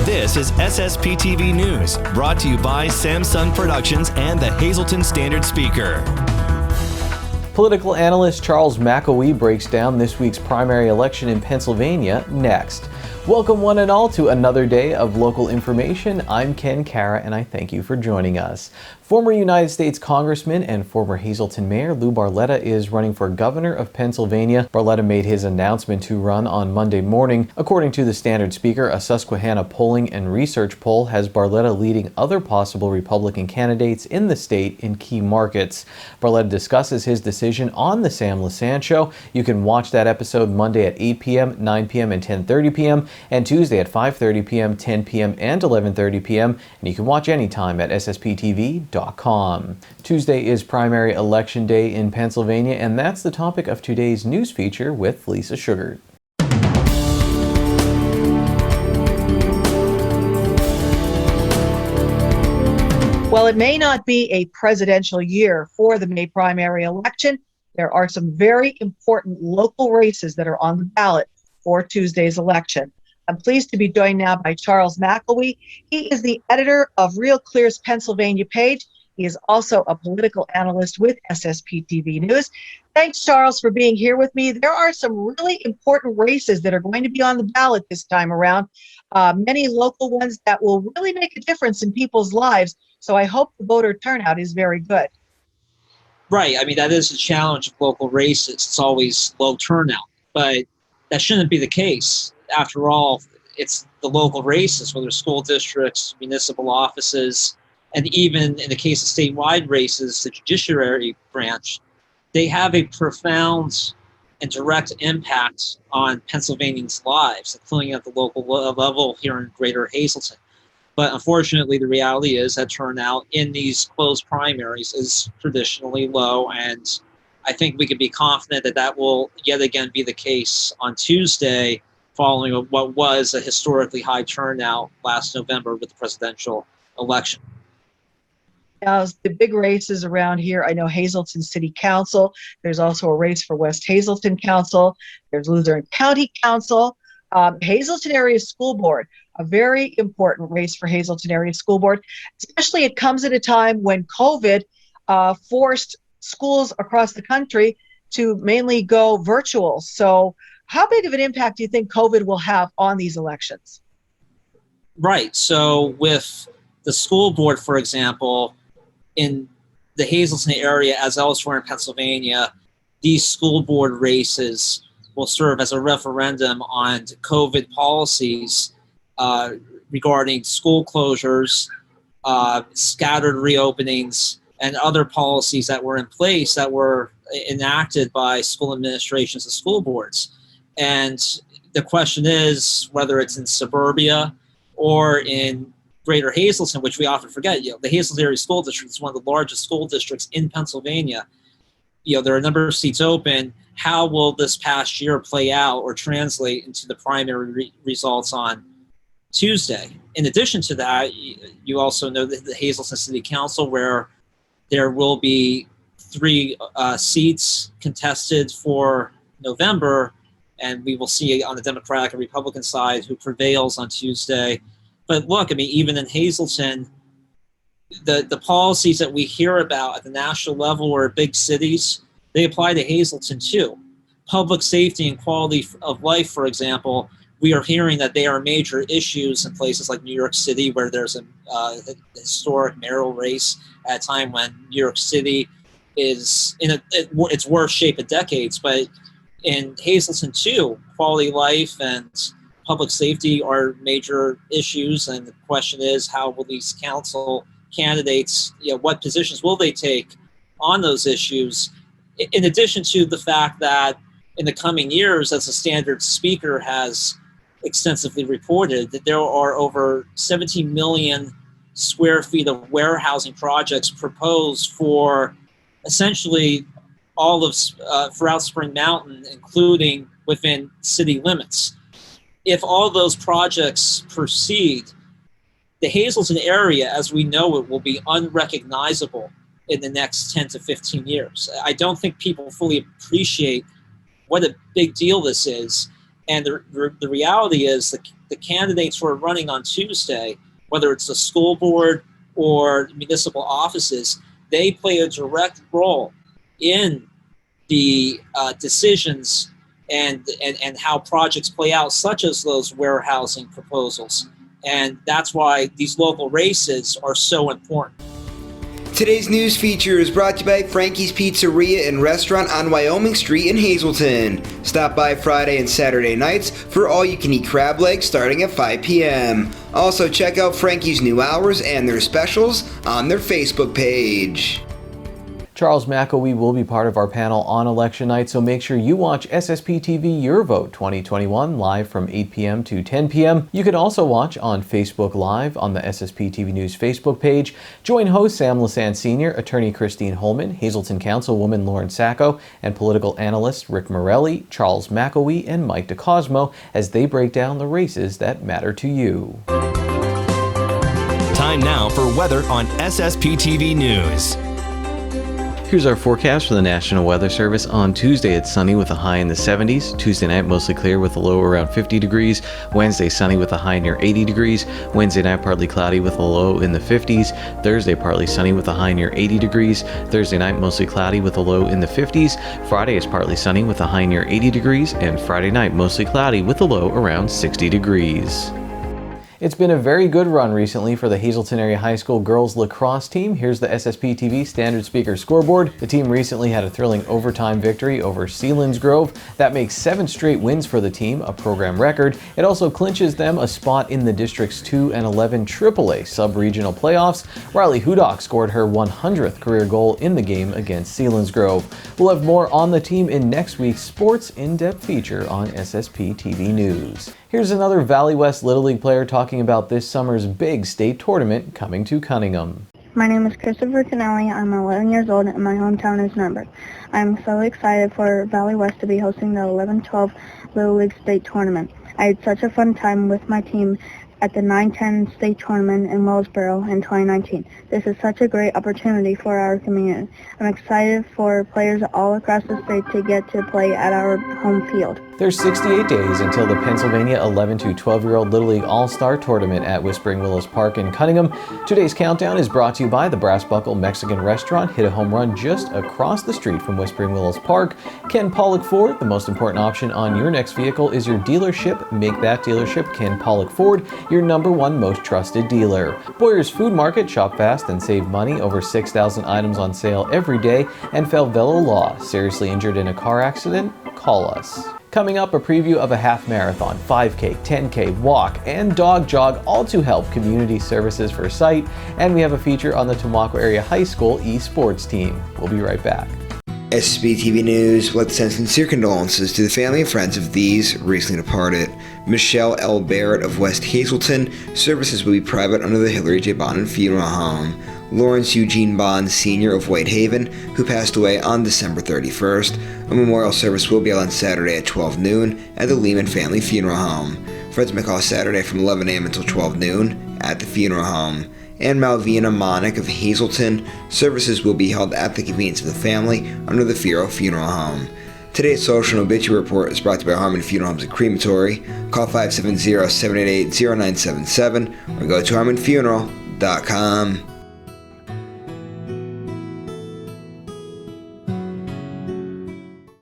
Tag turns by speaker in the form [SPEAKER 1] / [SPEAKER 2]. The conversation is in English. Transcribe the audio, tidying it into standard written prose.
[SPEAKER 1] This is SSPTV News, brought to you by Samsung Productions and the Hazleton Standard Speaker.
[SPEAKER 2] Political analyst Charles McElwee breaks down this week's primary election in Pennsylvania next. Welcome one and all to another day of local information. I'm Ken Kara and I thank you for joining us. Former United States Congressman and former Hazleton Mayor Lou Barletta is running for governor of Pennsylvania. Barletta made his announcement to run on Monday morning. According to the Standard Speaker, a Susquehanna polling and research poll has Barletta leading other possible Republican candidates in the state in key markets. Barletta discusses his decision on the Sam Lasan Show. You can watch that episode Monday at 8 p.m., 9 p.m., and 10:30 p.m., and Tuesday at 5:30 p.m., 10 p.m., and 11:30 p.m., and you can watch anytime at SSPTV.com. Tuesday is primary election day in Pennsylvania, and that's the topic of today's news feature with Lisa Sugart.
[SPEAKER 3] While it may not be a presidential year for the May primary election, there are some very important local races that are on the ballot for Tuesday's election. I'm pleased to be joined now by Charles McElwee. He is the editor of Real Clear's Pennsylvania page. He is also a political analyst with SSPTV News. Thanks, Charles, for being here with me. There are some really important races that are going to be on the ballot this time around, many local ones that will really make a difference in people's lives. So I hope the voter turnout is very good.
[SPEAKER 4] Right. I mean, that is a challenge of local races. It's always low turnout, but that shouldn't be the case. After all, it's the local races, whether school districts, municipal offices, and even in the case of statewide races, the judiciary branch, they have a profound and direct impact on Pennsylvanians' lives, including at the local level here in Greater Hazleton. But unfortunately, the reality is that turnout in these closed primaries is traditionally low, and I think we can be confident that that will yet again be the case on Tuesday, following what was a historically high turnout last November with the presidential election.
[SPEAKER 3] Now, the big races around here, I know Hazleton City Council. There's also a race for West Hazleton Council. There's Luzerne County Council. Hazleton Area School Board, a very important race for Hazleton Area School Board. Especially it comes at a time when COVID forced schools across the country to mainly go virtual. So how big of an impact do you think COVID will have on these elections?
[SPEAKER 4] Right. So with the school board, for example, in the Hazleton area, as elsewhere in Pennsylvania, these school board races will serve as a referendum on COVID policies regarding school closures, scattered reopenings, and other policies that were in place that were enacted by school administrations and school boards. And the question is whether it's in suburbia or in Greater Hazleton, which we often forget. The Hazleton Area School District is one of the largest school districts in Pennsylvania. There are a number of seats open. How will this past year play out or translate into the primary results on Tuesday? In addition to that, you also know that the Hazleton City Council, where there will be 3 seats contested for November, and we will see on the Democratic and Republican side who prevails on Tuesday. But look, I mean, even in Hazleton, the policies that we hear about at the national level or big cities, they apply to Hazleton too. Public safety and quality of life, for example, we are hearing that they are major issues in places like New York City, where there's a historic mayoral race at a time when New York City is in its worst shape in decades. But in Hazleton too, quality of life and public safety are major issues, and the question is, how will these council candidates, what positions will they take on those issues? In addition to the fact that in the coming years, as the Standard Speaker has extensively reported, that there are over 17 million square feet of warehousing projects proposed for essentially all of throughout Spring Mountain, including within city limits. If all those projects proceed, the Hazleton area, as we know it, will be unrecognizable in the next 10 to 15 years. I don't think people fully appreciate what a big deal this is. And the reality is the candidates who are running on Tuesday, whether it's the school board or municipal offices, they play a direct role in the decisions and how projects play out, such as those warehousing proposals. And that's why these local races are so important.
[SPEAKER 5] Today's news feature is brought to you by Frankie's Pizzeria and Restaurant on Wyoming Street in Hazleton. Stop by Friday and Saturday nights for all-you-can-eat crab legs starting at 5 p.m. Also, check out Frankie's new hours and their specials on their Facebook page.
[SPEAKER 2] Charles McElwee will be part of our panel on election night, so make sure you watch SSPTV Your Vote 2021 live from 8 p.m. to 10 p.m. You can also watch on Facebook Live on the SSPTV News Facebook page. Join host Sam Lassand Sr., attorney Christine Holman, Hazleton Councilwoman Lauren Sacco, and political analysts Rick Morelli, Charles McElwee, and Mike DeCosmo as they break down the races that matter to you.
[SPEAKER 1] Time now for weather on SSPTV News.
[SPEAKER 2] Here's our forecast for the National Weather Service. On Tuesday, it's sunny with a high in the 70s. Tuesday night, mostly clear with a low around 50 degrees. Wednesday, sunny with a high near 80 degrees. Wednesday night, partly cloudy with a low in the 50s. Thursday, partly sunny with a high near 80 degrees. Thursday night, mostly cloudy with a low in the 50s. Friday is partly sunny with a high near 80 degrees. And Friday night, mostly cloudy with a low around 60 degrees. It's been a very good run recently for the Hazleton Area High School girls lacrosse team. Here's the SSPTV standard speaker scoreboard. The team recently had a thrilling overtime victory over Selinsgrove. That makes 7 straight wins for the team, a program record. It also clinches them a spot in the District's 2 and 11 AAA sub-regional playoffs. Riley Hudock scored her 100th career goal in the game against Selinsgrove. We'll have more on the team in next week's sports in-depth feature on SSPTV News. Here's another Valley West Little League player talking about this summer's big state tournament coming to Cunningham.
[SPEAKER 6] My name is Christopher Tonelli. I'm 11 years old and my hometown is Nuremberg. I'm so excited for Valley West to be hosting the 11-12 Little League State Tournament. I had such a fun time with my team at the 9-10 state tournament in Wellsboro in 2019. This is such a great opportunity for our community. I'm excited for players all across the state to get to play at our home field.
[SPEAKER 2] There's 68 days until the Pennsylvania 11 to 12-year-old Little League All-Star Tournament at Whispering Willows Park in Cunningham. Today's countdown is brought to you by the Brass Buckle Mexican Restaurant. Hit a home run just across the street from Whispering Willows Park. Ken Pollock Ford, the most important option on your next vehicle is your dealership. Make that dealership Ken Pollock Ford, your #1 most trusted dealer. Boyer's Food Market, shop fast and save money. Over 6,000 items on sale every day. And Falvello Law, seriously injured in a car accident? Call us. Coming up, a preview of a half marathon, 5K, 10K, walk, and dog jog, all to help community services for sight. And we have a feature on the Tamaqua Area High School esports team. We'll be right back.
[SPEAKER 5] SSPTV News would like to send sincere condolences to the family and friends of these recently departed. Michelle L. Barrett of West Hazleton. Services will be private under the Hillary J. Bond Funeral Home. Lawrence Eugene Bond Sr. of Whitehaven, who passed away on December 31st. A memorial service will be held on Saturday at 12 noon at the Lehman Family Funeral Home. Friends may call Saturday from 11 a.m. until 12 noon at the funeral home. And Malvina Monick of Hazleton. Services will be held at the convenience of the family under the Firo Funeral Home. Today's social and obituary report is brought to you by Harmon Funeral Homes and Crematory. Call 570-788-0977 or go to harmonfuneral.com.